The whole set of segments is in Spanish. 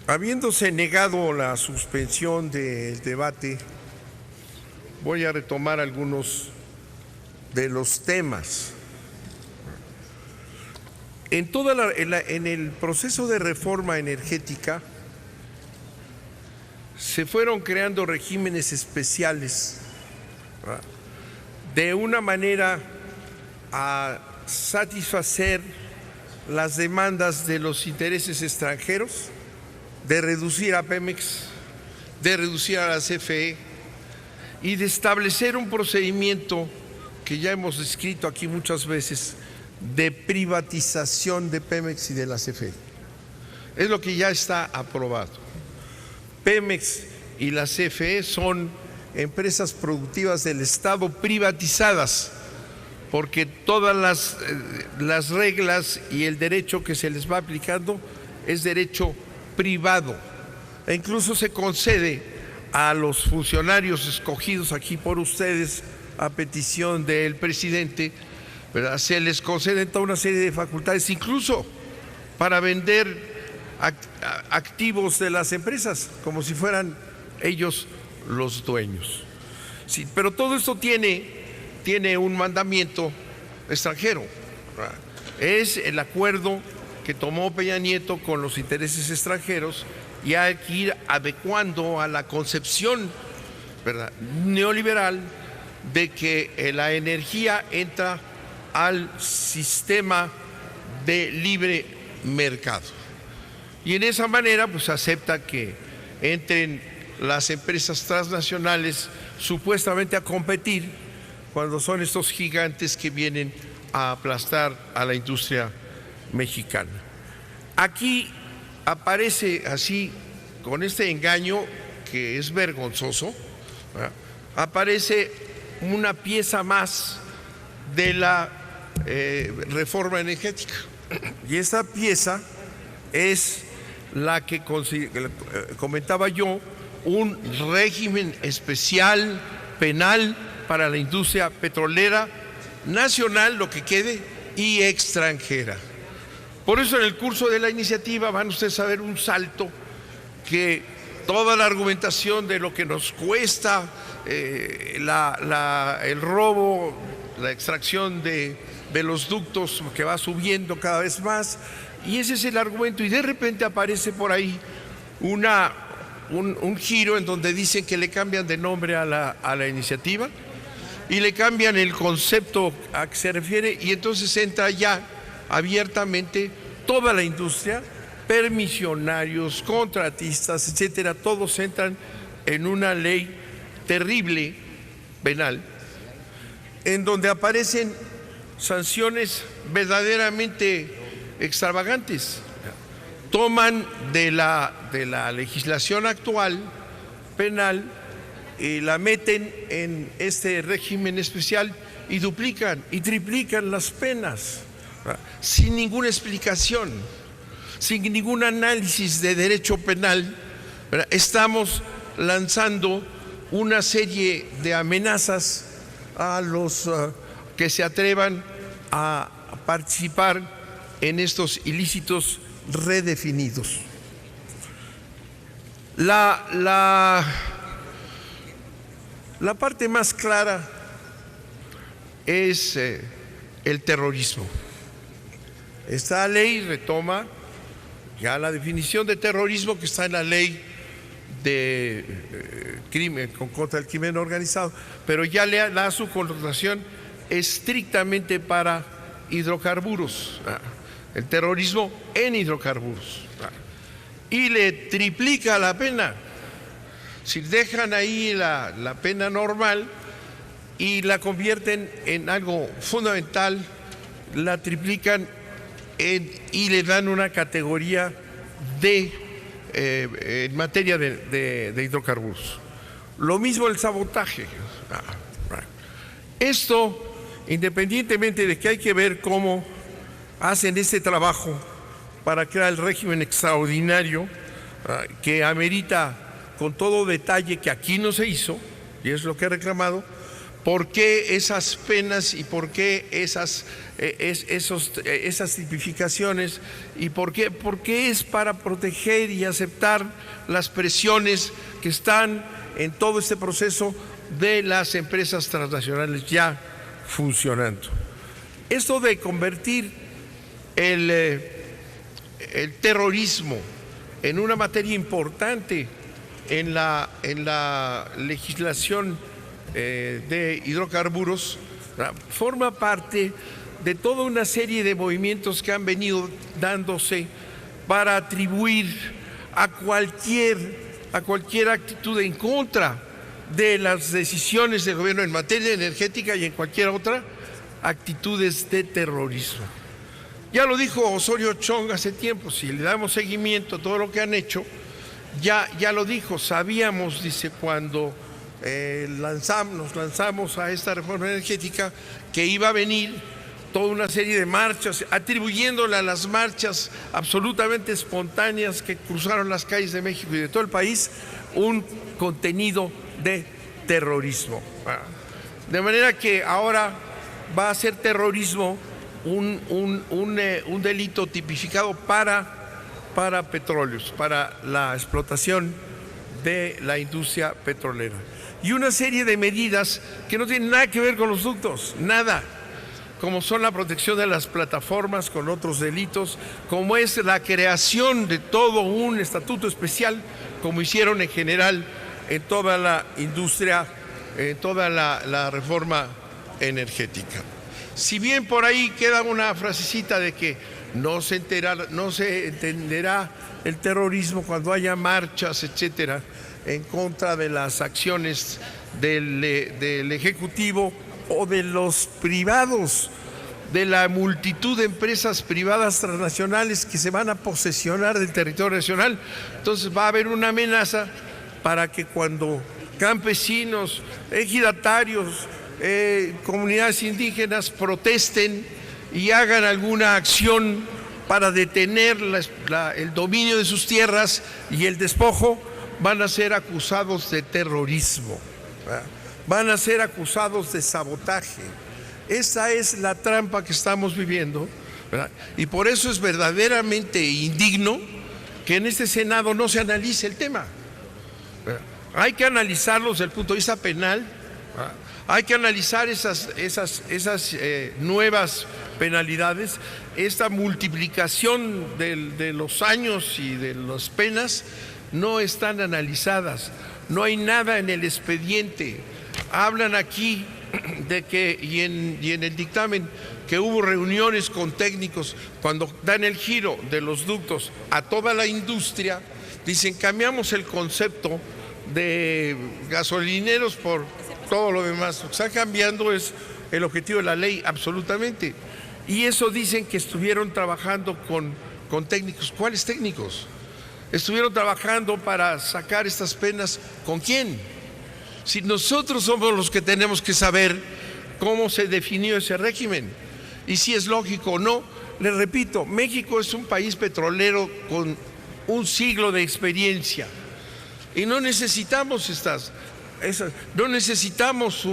Habiéndose negado la suspensión del debate, voy a retomar algunos de los temas. En el proceso de reforma energética se fueron creando regímenes especiales, ¿verdad?, de una manera a satisfacer las demandas de los intereses extranjeros, de reducir a Pemex, de reducir a la CFE y de establecer un procedimiento que ya hemos descrito aquí muchas veces de privatización de Pemex y de la CFE. Es lo que ya está aprobado. Pemex y la CFE son empresas productivas del Estado privatizadas, porque todas las reglas y el derecho que se les va aplicando es derecho privado, e incluso se concede a los funcionarios escogidos aquí por ustedes a petición del presidente, ¿verdad?, se les concede toda una serie de facultades, incluso para vender activos de las empresas, como si fueran ellos los dueños. Sí, pero todo esto tiene un mandamiento extranjero, ¿verdad? Es el acuerdo que tomó Peña Nieto con los intereses extranjeros y hay que ir adecuando a la concepción, ¿verdad?, neoliberal de que la energía entra al sistema de libre mercado. Y en esa manera pues acepta que entren las empresas transnacionales supuestamente a competir cuando son estos gigantes que vienen a aplastar a la industria mexicana. Aquí aparece así, con este engaño que es vergonzoso, ¿verdad?, aparece una pieza más de la reforma energética. Y esta pieza es la que comentaba yo, un régimen especial penal para la industria petrolera nacional, lo que quede, y extranjera. Por eso en el curso de la iniciativa van ustedes a ver un salto que toda la argumentación de lo que nos cuesta el robo, la extracción de los ductos que va subiendo cada vez más, y ese es el argumento, y de repente aparece por ahí un giro en donde dicen que le cambian de nombre a la iniciativa y le cambian el concepto a que se refiere, y entonces entra ya abiertamente toda la industria, permisionarios, contratistas, etcétera, todos entran en una ley terrible, penal, en donde aparecen sanciones verdaderamente extravagantes. Toman de la legislación actual penal y la meten en este régimen especial y duplican y triplican las penas, ¿verdad?, sin ninguna explicación, sin ningún análisis de derecho penal, ¿verdad? Estamos lanzando una serie de amenazas a los que se atrevan a participar en estos ilícitos redefinidos. La parte más clara es el terrorismo. Esta ley retoma ya la definición de terrorismo que está en la ley de crimen contra el crimen organizado, pero ya le da su connotación estrictamente para hidrocarburos, el terrorismo en hidrocarburos, y le triplica la pena. Si dejan ahí la pena normal y la convierten en algo fundamental, la triplican y le dan una categoría en materia de hidrocarburos. Lo mismo el sabotaje. Esto, independientemente de que hay que ver cómo hacen este trabajo para crear el régimen extraordinario que amerita con todo detalle, que aquí no se hizo, y es lo que he reclamado, ¿Por qué esas penas y por qué esas tipificaciones? ¿Y por qué? Porque es para proteger y aceptar las presiones que están en todo este proceso de las empresas transnacionales ya funcionando. Esto de convertir el terrorismo en una materia importante en la legislación de hidrocarburos forma parte de toda una serie de movimientos que han venido dándose para atribuir a cualquier actitud en contra de las decisiones del gobierno en materia energética y en cualquier otra actitudes de terrorismo. Ya lo dijo Osorio Chong hace tiempo, si le damos seguimiento a todo lo que han hecho, ya lo dijo, sabíamos, dice, cuando nos lanzamos a esta reforma energética, que iba a venir toda una serie de marchas, atribuyéndole a las marchas absolutamente espontáneas que cruzaron las calles de México y de todo el país un contenido de terrorismo. De manera que ahora va a ser terrorismo un delito tipificado para petróleos, para la explotación de la industria petrolera. Y una serie de medidas que no tienen nada que ver con los ductos, nada, como son la protección de las plataformas con otros delitos, como es la creación de todo un estatuto especial, como hicieron en general en toda la industria, en toda la reforma energética. Si bien por ahí queda una frasecita de que no se entenderá el terrorismo cuando haya marchas, etcétera, en contra de las acciones del Ejecutivo o de los privados, de la multitud de empresas privadas transnacionales que se van a posesionar del territorio nacional. Entonces va a haber una amenaza para que cuando campesinos, ejidatarios, comunidades indígenas protesten y hagan alguna acción para detener el dominio de sus tierras y el despojo, van a ser acusados de terrorismo, ¿verdad? Van a ser acusados de sabotaje. Esa es la trampa que estamos viviendo, ¿verdad? Y por eso es verdaderamente indigno que en este Senado no se analice el tema, ¿verdad? Hay que analizarlo desde el punto de vista penal, ¿verdad? Hay que analizar esas nuevas penalidades, esta multiplicación de los años y de las penas no están analizadas, no hay nada en el expediente. Hablan aquí de que, y en el dictamen, que hubo reuniones con técnicos cuando dan el giro de los ductos a toda la industria. Dicen, cambiamos el concepto de gasolineros por todo lo demás. Lo que está cambiando es el objetivo de la ley, absolutamente. Y eso dicen que estuvieron trabajando con técnicos. ¿Cuáles técnicos? Estuvieron trabajando para sacar estas penas. ¿Con quién? Si nosotros somos los que tenemos que saber cómo se definió ese régimen y si es lógico o no. Les repito, México es un país petrolero con un siglo de experiencia y no necesitamos no necesitamos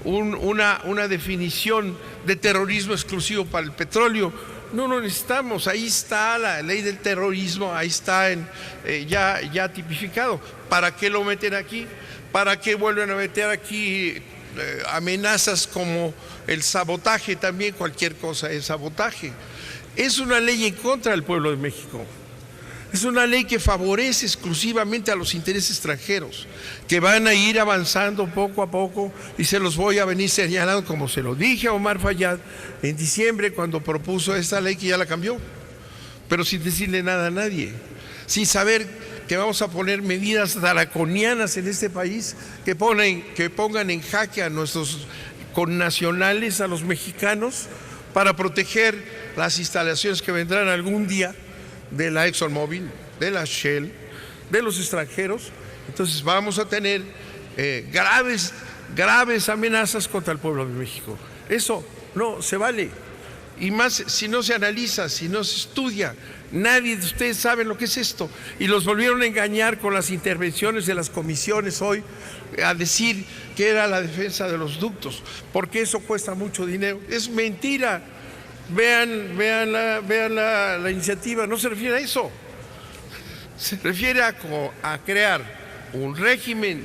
una definición de terrorismo exclusivo para el petróleo. No lo necesitamos, ahí está la ley del terrorismo, ahí está ya tipificado. ¿Para qué lo meten aquí? ¿Para qué vuelven a meter aquí amenazas como el sabotaje también? Cualquier cosa es sabotaje. Es una ley en contra del pueblo de México. Es una ley que favorece exclusivamente a los intereses extranjeros, que van a ir avanzando poco a poco, y se los voy a venir señalando, como se lo dije a Omar Fayad en diciembre cuando propuso esta ley, que ya la cambió, pero sin decirle nada a nadie, sin saber que vamos a poner medidas draconianas en este país que pongan en jaque a nuestros connacionales, a los mexicanos, para proteger las instalaciones que vendrán algún día de la ExxonMobil, de la Shell, de los extranjeros. Entonces vamos a tener graves amenazas contra el pueblo de México. Eso no se vale. Y más si no se analiza, si no se estudia. Nadie de ustedes sabe lo que es esto. Y los volvieron a engañar con las intervenciones de las comisiones hoy, a decir que era la defensa de los ductos, porque eso cuesta mucho dinero. Es mentira. Vean la iniciativa, no se refiere a eso. Se refiere a crear un régimen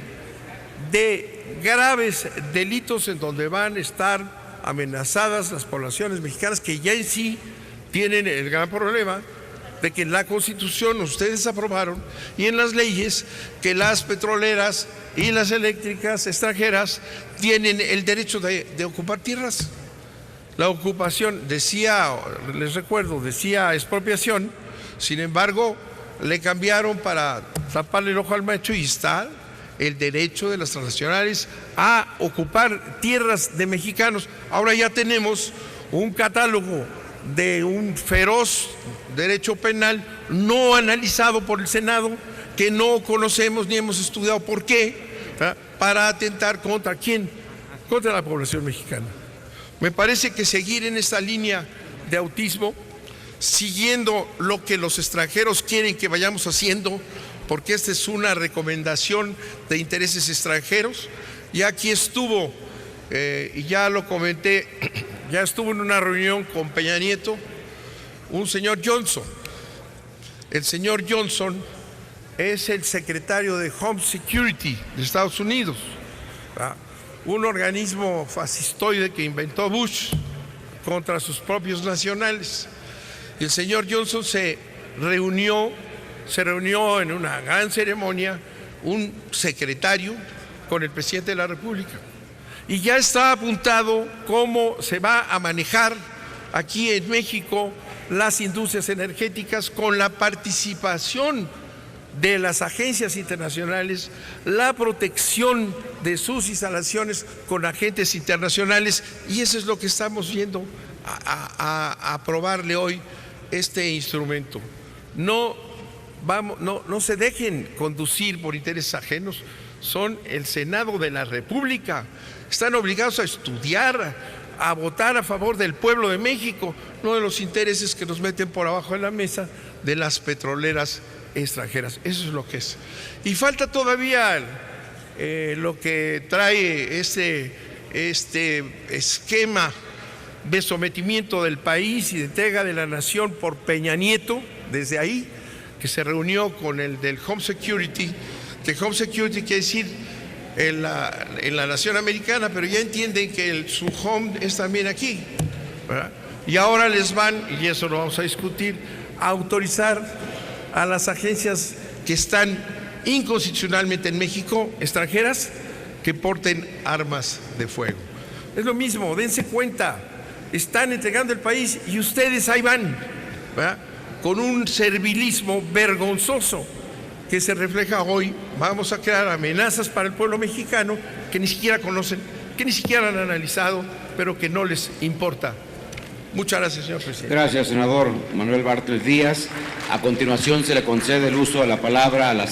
de graves delitos en donde van a estar amenazadas las poblaciones mexicanas, que ya en sí tienen el gran problema de que en la Constitución ustedes aprobaron y en las leyes que las petroleras y las eléctricas extranjeras tienen el derecho de ocupar tierras. La ocupación decía, les recuerdo, decía expropiación, sin embargo le cambiaron para taparle el ojo al macho y está el derecho de las transnacionales a ocupar tierras de mexicanos. Ahora ya tenemos un catálogo de un feroz derecho penal no analizado por el Senado, que no conocemos ni hemos estudiado por qué, para atentar contra quién, contra la población mexicana. Me parece que seguir en esta línea de autismo, siguiendo lo que los extranjeros quieren que vayamos haciendo, porque esta es una recomendación de intereses extranjeros. Y aquí estuvo, y ya lo comenté, ya estuvo en una reunión con Peña Nieto, un señor Johnson. El señor Johnson es el secretario de Home Security de Estados Unidos, un organismo fascistoide que inventó Bush contra sus propios nacionales. Y el señor Johnson se reunió en una gran ceremonia, un secretario con el presidente de la República. Y ya está apuntado cómo se va a manejar aquí en México las industrias energéticas con la participación de las agencias internacionales, la protección de sus instalaciones con agentes internacionales, y eso es lo que estamos viendo a aprobarle hoy este instrumento. No se dejen conducir por intereses ajenos, son el Senado de la República, están obligados a estudiar, a votar a favor del pueblo de México, no de los intereses que nos meten por abajo de la mesa de las petroleras extranjeras. Eso es lo que es. Y falta todavía lo que trae este esquema de sometimiento del país y de entrega de la nación por Peña Nieto, desde ahí, que se reunió con el del Home Security, que Home Security quiere decir en la nación americana, pero ya entienden que su home es también aquí, ¿verdad? Y ahora les van, y eso lo vamos a discutir, a autorizar a las agencias que están inconstitucionalmente en México, extranjeras, que porten armas de fuego. Es lo mismo, dense cuenta, están entregando el país y ustedes ahí van, ¿verdad?, con un servilismo vergonzoso que se refleja hoy. Vamos a crear amenazas para el pueblo mexicano que ni siquiera conocen, que ni siquiera han analizado, pero que no les importa. Muchas gracias, señor presidente. Gracias, senador Manuel Bartlett Díaz. A continuación se le concede el uso de la palabra a la